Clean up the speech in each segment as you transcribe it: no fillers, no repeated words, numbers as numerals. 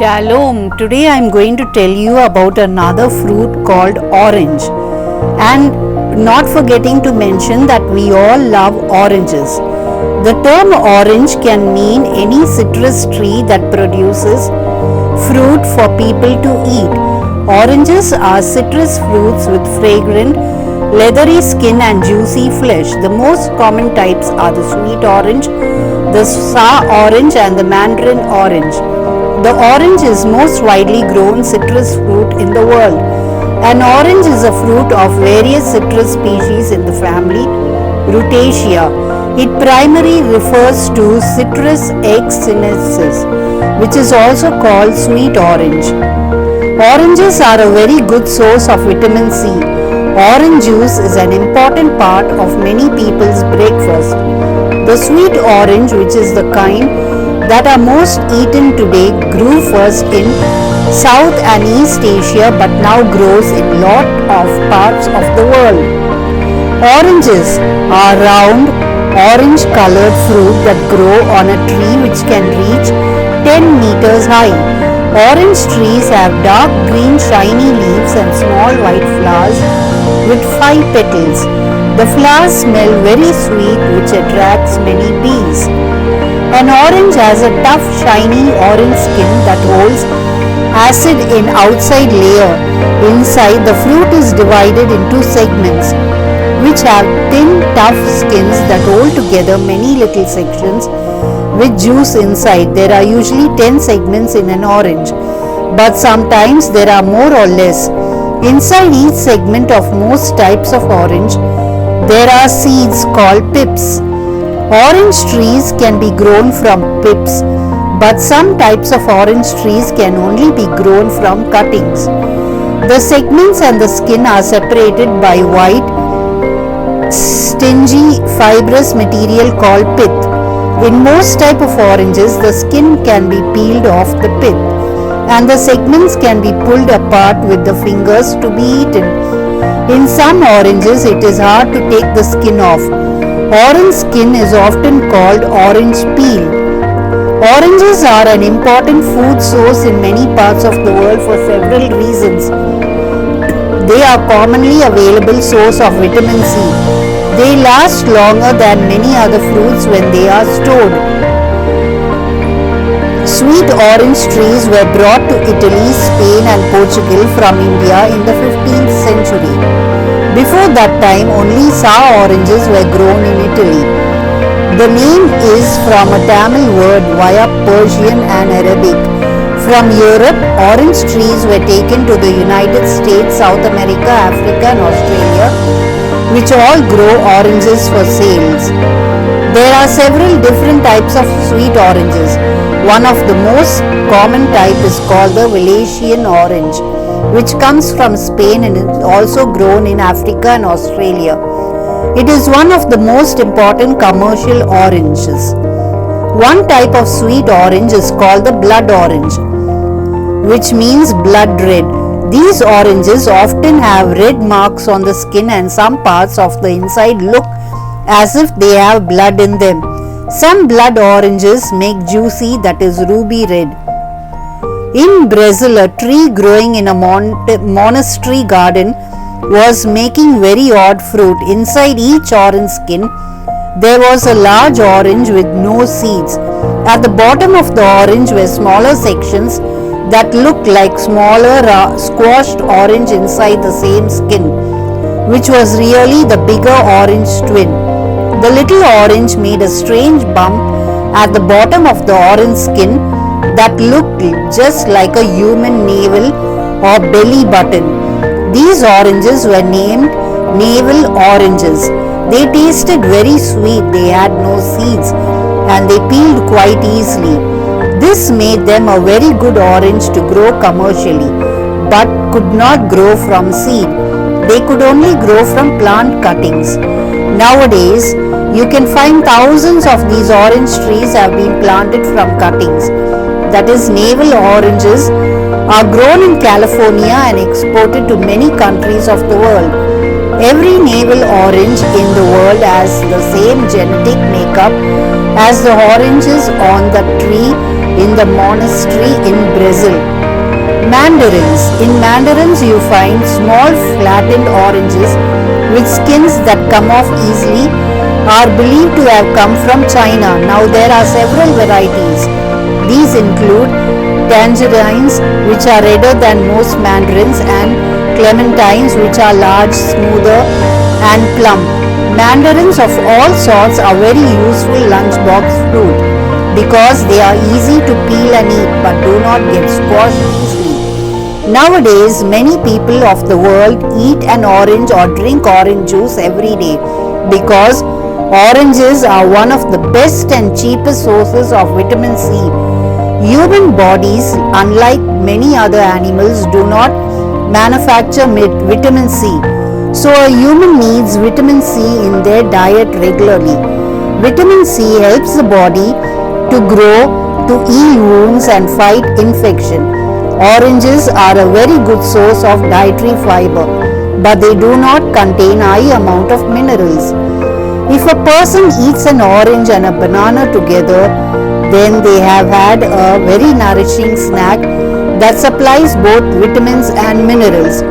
Shalom. Today I am going to tell you about another fruit called orange, and not forgetting to mention that we all love oranges. The term orange can mean any citrus tree that produces fruit for people to eat. Oranges are citrus fruits with fragrant, leathery skin and juicy flesh. The most common types are the sweet orange, the sour orange and the mandarin orange. The orange is most widely grown citrus fruit in the world. An orange is a fruit of various citrus species in the family Rutaceae. It primarily refers to citrus egg Sinensis, which is also called sweet orange. Oranges are a very good source of vitamin C. Orange juice is an important part of many people's breakfast. The sweet orange, which is the kind that are most eaten today, grew first in South and East Asia but now grows in lot of parts of the world. Oranges are round, orange colored fruit that grow on a tree which can reach 10 meters high. Orange trees have dark green shiny leaves and small white flowers with 5 petals. The flowers smell very sweet, which attracts many bees. An orange has a tough, shiny orange skin that holds acid in outside layer. Inside, the fruit is divided into segments, which have thin, tough skins that hold together many little sections with juice inside. There are usually 10 segments in an orange, but sometimes there are more or less. Inside each segment of most types of orange, there are seeds called pips. Orange trees can be grown from pips, but some types of orange trees can only be grown from cuttings. The segments and the skin are separated by white, stingy, fibrous material called pith. In most types of oranges, the skin can be peeled off the pith, and the segments can be pulled apart with the fingers to be eaten. In some oranges, it is hard to take the skin off. Orange skin is often called orange peel. Oranges are an important food source in many parts of the world for several reasons. They are commonly available source of vitamin C. They last longer than many other fruits when they are stored. Sweet orange trees were brought to Italy, Spain and Portugal from India in the 15th century. Before that time, only sour oranges were grown in Italy. The name is from a Tamil word via Persian and Arabic. From Europe, orange trees were taken to the United States, South America, Africa and Australia, which all grow oranges for sales. There are several different types of sweet oranges. One of the most common type is called the Valencian orange, which comes from Spain and is also grown in Africa and Australia. It is one of the most important commercial oranges. One type of sweet orange is called the blood orange, which means blood red. These oranges often have red marks on the skin and some parts of the inside look as if they have blood in them. Some blood oranges make juicy, that is ruby red. In Brazil, a tree growing in a monastery garden was making very odd fruit. Inside each orange skin, there was a large orange with no seeds. At the bottom of the orange were smaller sections that looked like smaller squashed orange inside the same skin, which was really the bigger orange twin. The little orange made a strange bump at the bottom of the orange skin that looked just like a human navel or belly button. These oranges were named navel oranges. They tasted very sweet, they had no seeds, and they peeled quite easily. This made them a very good orange to grow commercially, but could not grow from seed. They could only grow from plant cuttings. Nowadays, you can find thousands of these orange trees have been planted from cuttings. That is, navel oranges are grown in California and exported to many countries of the world. Every navel orange in the world has the same genetic makeup as the oranges on the tree in the monastery in Brazil. Mandarins. In mandarins you find small flattened oranges with skins that come off easily, are believed to have come from China. Now there are several varieties. These include tangerines, which are redder than most mandarins, and clementines, which are large, smoother, and plump. Mandarins of all sorts are very useful lunchbox fruit because they are easy to peel and eat but do not get squashed easily. Nowadays, many people of the world eat an orange or drink orange juice every day because oranges are one of the best and cheapest sources of vitamin C. Human bodies, unlike many other animals, do not manufacture vitamin C. So a human needs vitamin C in their diet regularly. Vitamin C helps the body to grow, to heal wounds and fight infection. Oranges are a very good source of dietary fiber, but they do not contain high amount of minerals. If a person eats an orange and a banana together, then they have had a very nourishing snack that supplies both vitamins and minerals.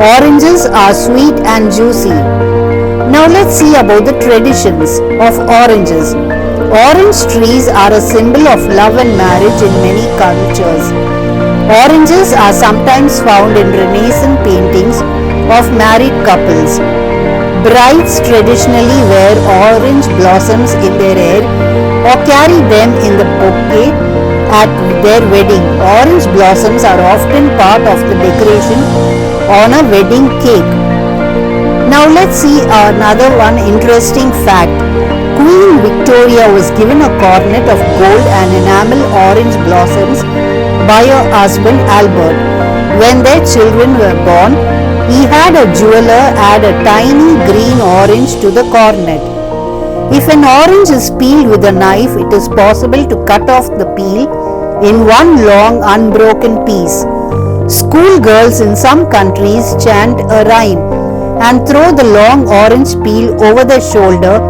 Oranges are sweet and juicy. Now let's see about the traditions of oranges. Orange trees are a symbol of love and marriage in many cultures. Oranges are sometimes found in Renaissance paintings of married couples. Brides traditionally wear orange blossoms in their hair or carry them in the bouquet at their wedding. Orange blossoms are often part of the decoration on a wedding cake. Now let's see another one interesting fact. Queen Victoria was given a coronet of gold and enamel orange blossoms by her husband Albert. When their children were born, he had a jeweler add a tiny green orange to the coronet. If an orange is peeled with a knife, it is possible to cut off the peel in one long unbroken piece. Schoolgirls in some countries chant a rhyme and throw the long orange peel over their shoulder,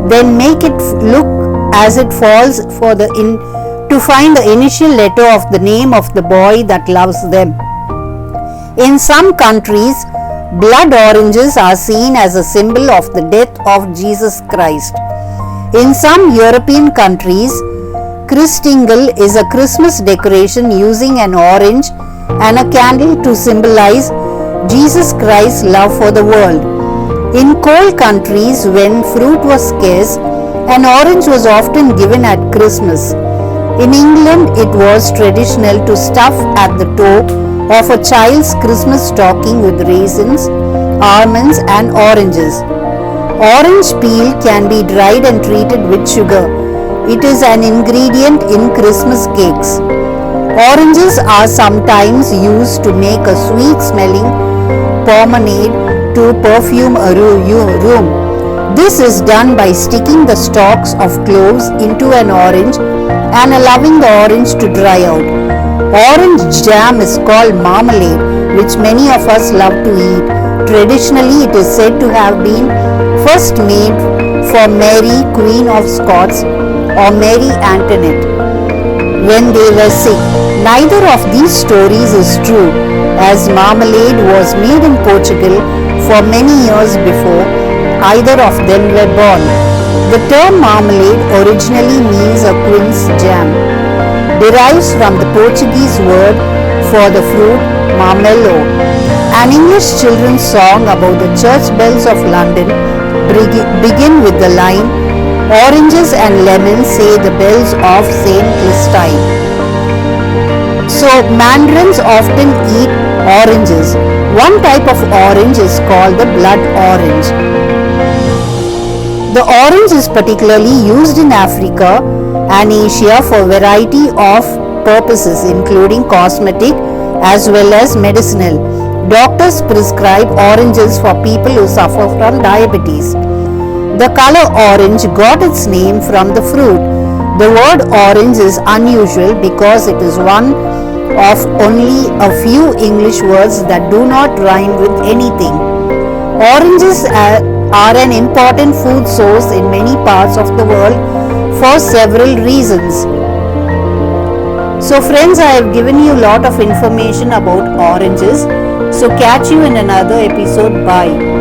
then make it look as it falls to find the initial letter of the name of the boy that loves them. In some countries, blood oranges are seen as a symbol of the death of Jesus Christ. In some European countries, Christingle is a Christmas decoration using an orange and a candle to symbolize Jesus Christ's love for the world. In cold countries, when fruit was scarce, an orange was often given at Christmas. In England, it was traditional to stuff at the toe of a child's Christmas stocking with raisins, almonds and oranges. Orange peel can be dried and treated with sugar. It is an ingredient in Christmas cakes. Oranges are sometimes used to make a sweet-smelling pomade to perfume a room. This is done by sticking the stalks of cloves into an orange and allowing the orange to dry out. Orange jam is called marmalade, which many of us love to eat. Traditionally, it is said to have been first made for Mary, Queen of Scots, or Mary Antoinette when they were sick. Neither of these stories is true, as marmalade was made in Portugal for many years before either of them were born. The term marmalade originally means a quince jam, derives from the Portuguese word for the fruit marmelo. An English children's song about the church bells of London begin with the line, "Oranges and lemons say the bells of St. Clementine." So mandarins often eat oranges. One type of orange is called the blood orange. The orange is particularly used in Africa and Asia for a variety of purposes, including cosmetic as well as medicinal. Doctors prescribe oranges for people who suffer from diabetes. The color orange got its name from the fruit. The word orange is unusual because it is one of only a few English words that do not rhyme with anything. Oranges are an important food source in many parts of the world for several reasons. So friends, I have given you a lot of information about oranges. So catch you in another episode. Bye.